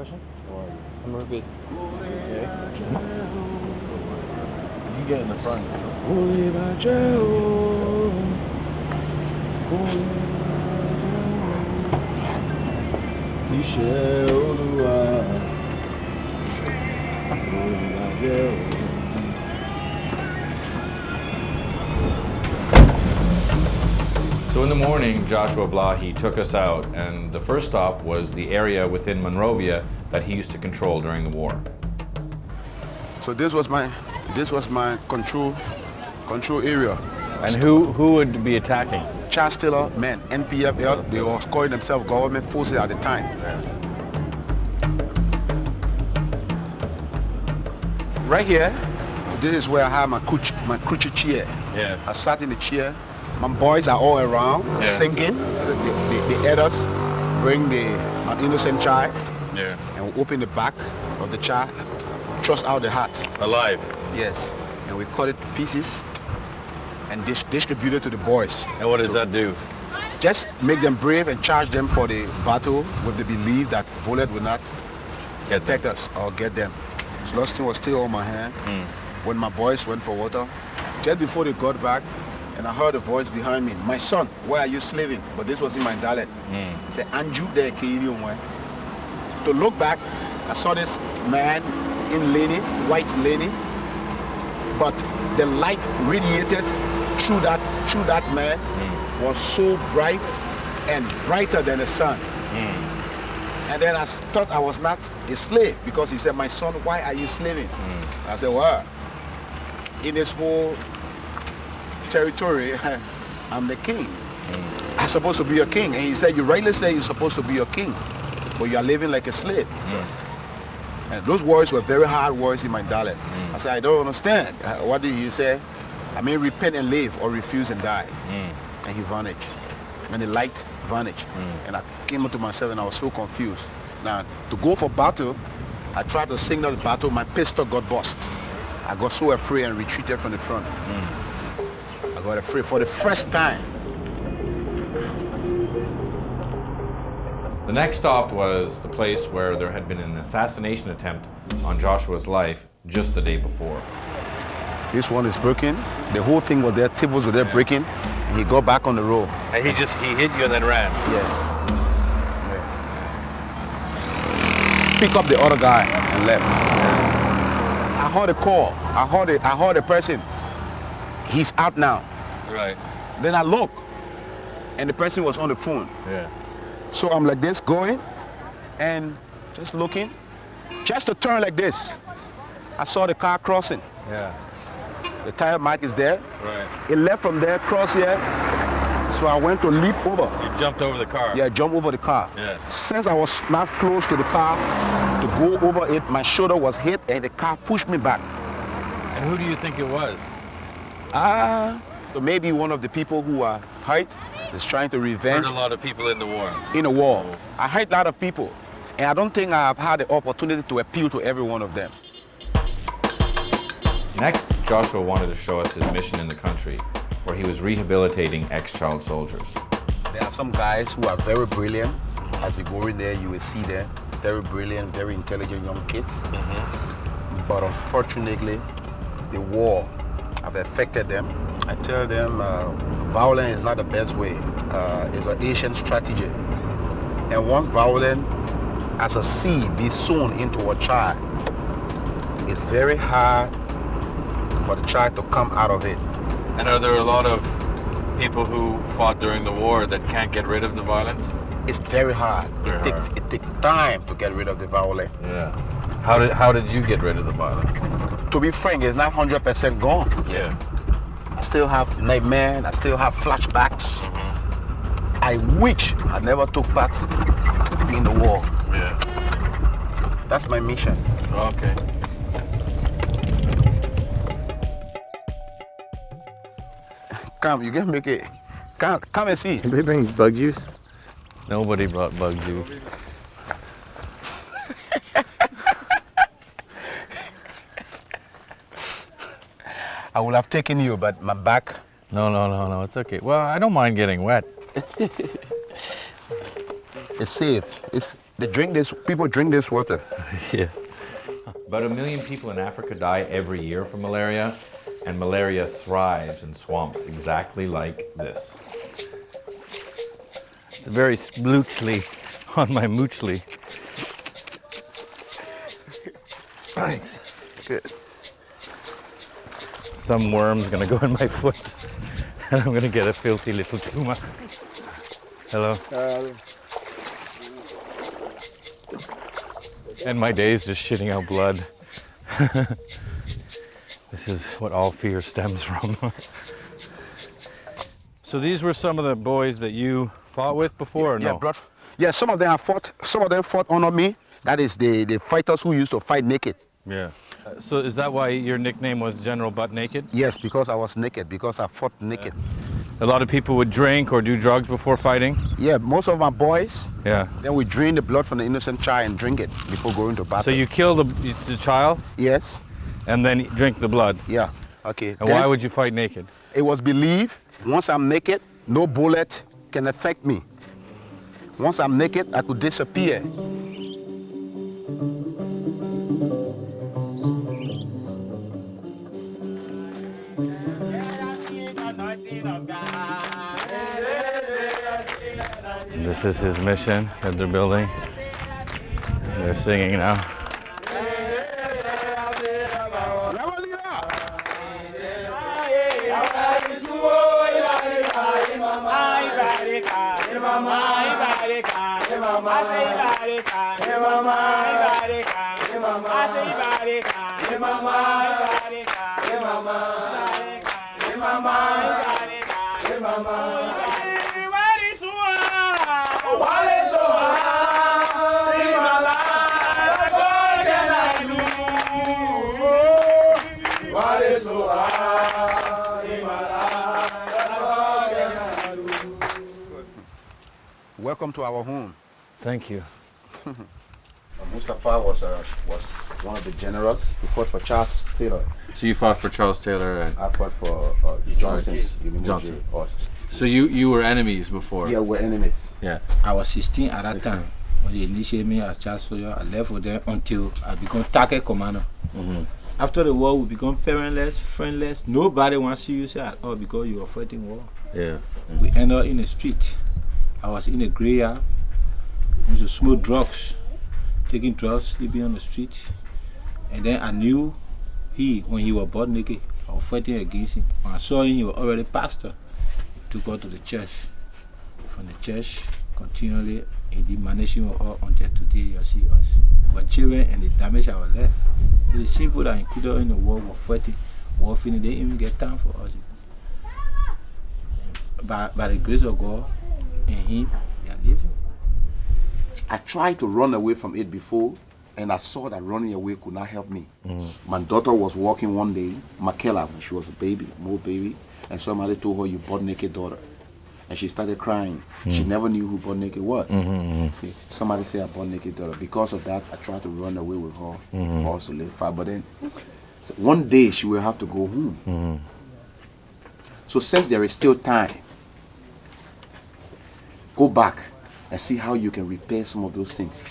discussion? Or I'm a bit. okay? You get in the front. So in the morning, Joshua Blahyi took us out, and the first stop was the area within Monrovia that he used to control during the war. So this was my control area. And who would be attacking? Child stealer men, NPF, they were calling themselves government forces at the time. Right here, this is where I have my crunchy chair. Yeah. I sat in the chair. My boys are all around singing. The elders bring an innocent child. Yeah. And we open the back of the child, thrust out the heart. Alive. Yes. And we cut it to pieces and distribute it to the boys. And what does that do? Just make them brave and charge them for the battle with the belief that bullet will not affect us or get them. So last thing was still on my hand. When my boys went for water, just before they got back, and I heard a voice behind me, "My son, why are you slaving?" But this was in my dialect. He said, "Anju de Kiriumwe." To look back, I saw this man in linen, white linen, but the light radiated through that man was so bright and brighter than the sun. And then I thought I was not a slave because he said, "My son, why are you slaving?" I said, "Well, in this whole territory, I'm the king. I'm supposed to be a king." And he said, "You rightly say you're supposed to be a king, but you are living like a slave." And those words were very hard words in my dialect. I said, "I don't understand. What did he say?" "I mean, repent and live or refuse and die." And he vanished. And the light vanished. And I came into myself and I was so confused. Now, to go for battle, I tried to signal the battle. My pistol got bust. I got so afraid and retreated from the front. I got afraid for the first time. The next stop was the place where there had been an assassination attempt on Joshua's life just the day before. This one is broken. The whole thing was there, tables were there breaking. He got back on the road. And he hit you and then ran. Yeah. Pick up the other guy and left. I heard a call. I heard a person. He's out now. Right. Then I look, and the person was on the phone. Yeah. So I'm like this going, and just looking, just to turn like this. I saw the car crossing. Yeah. The tire mark is there. Right. It left from there, cross here. So I went to leap over. You jumped over the car. Yeah, jump over the car. Yeah. Since I was not close to the car, to go over it, my shoulder was hit and the car pushed me back. And who do you think it was? So maybe one of the people who are hurt is trying to revenge. Hurt a lot of people in the war. In a war. I hurt a lot of people. And I don't think I've had the opportunity to appeal to every one of them. Next, Joshua wanted to show us his mission in the country, where he was rehabilitating ex-child soldiers. There are some guys who are very brilliant. As you go in there, you will see them. Very brilliant, very intelligent young kids. But unfortunately, the war have affected them. I tell them violence is not the best way. It's an ancient strategy. And once violence as a seed be sown into a child, it's very hard for the child to come out of it. And are there a lot of people who fought during the war that can't get rid of the violence? It's very hard. It takes time to get rid of the violence. Yeah. How did you get rid of the violence? To be frank, it's not 100% gone. Yeah. I still have nightmares. I still have flashbacks. I wish I never took part in the war. Yeah. That's my mission. Okay. Come, you can make it. Come and see. Anybody brings bug juice? Nobody brought bug juice. I would have taken you, but my back. No, it's okay. Well, I don't mind getting wet. It's safe. People drink this water. Yeah. About 1 million people in Africa die every year from malaria, and malaria thrives in swamps exactly like this. It's very sploochly on my moochly. Thanks. Good. Some worm's gonna go in my foot, and I'm gonna get a filthy little tumor. Hello. And my day is just shitting out blood. This is what all fear stems from. So these were some of the boys that you fought with before, or no? Yeah, some of them fought under me. That is the fighters who used to fight naked. Yeah. So is that why your nickname was General Butt Naked? Yes, because I was naked, because I fought naked. A lot of people would drink or do drugs before fighting? Yeah, most of my boys, Yeah. then we drain the blood from the innocent child and drink it before going to battle. So you kill the child Yes, and then drink the blood? yeah, okay. And why would you fight naked? It was believed once I'm naked, no bullet can affect me. Once I'm naked, I could disappear. This is his mission that they're building. They're singing now. Welcome to our home. Thank you. Mustafa was one of the generals who fought for Charles Taylor. So you fought for Charles Taylor and I fought for Johnson's. Johnson. So you were enemies before? Yeah, we're enemies. Yeah. I was 16 at that time when they initiated me as Charles Soldier. I left with them until I became target commander. Mm-hmm. After the war, we become parentless, friendless. Nobody wants to see you at all because you are fighting war. Yeah. We end up in the street. I was in a graveyard. I used to smoke drugs, taking drugs, sleeping on the street. And then I knew when he was butt naked, I was fighting against him. When I saw him, he was already pastor. He took us to the church. From the church, continually, he did managing with us until today you see us. Our children and the damage our left. The people that included in the war were fighting, war finished, they didn't even get time for us. By the grace of God and him, they are living. I tried to run away from it before, and I saw that running away could not help me. My daughter was walking one day, Makela, when she was a baby, baby, and somebody told her, "You butt naked daughter." And she started crying. She never knew who butt naked was. See, somebody said I butt naked daughter. Because of that, I tried to run away with her for us to live far. But then, one day she will have to go home. So since there is still time, go back and see how you can repair some of those things.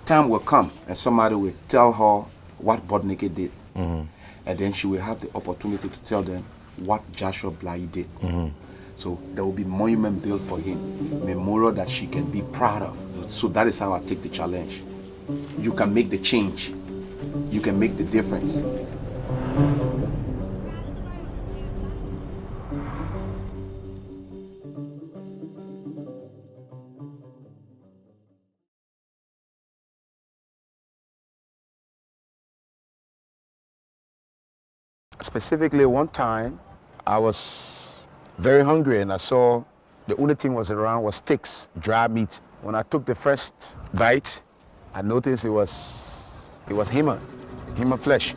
Time will come and somebody will tell her what butt naked did. And then she will have the opportunity to tell them what Joshua Blahyi did. So there will be monument built for him, memorial that she can be proud of. So that is how I take the challenge. You can make the change. You can make the difference. Specifically, one time I was very hungry and I saw the only thing was around was sticks, dry meat. When I took the first bite, I noticed it was human flesh.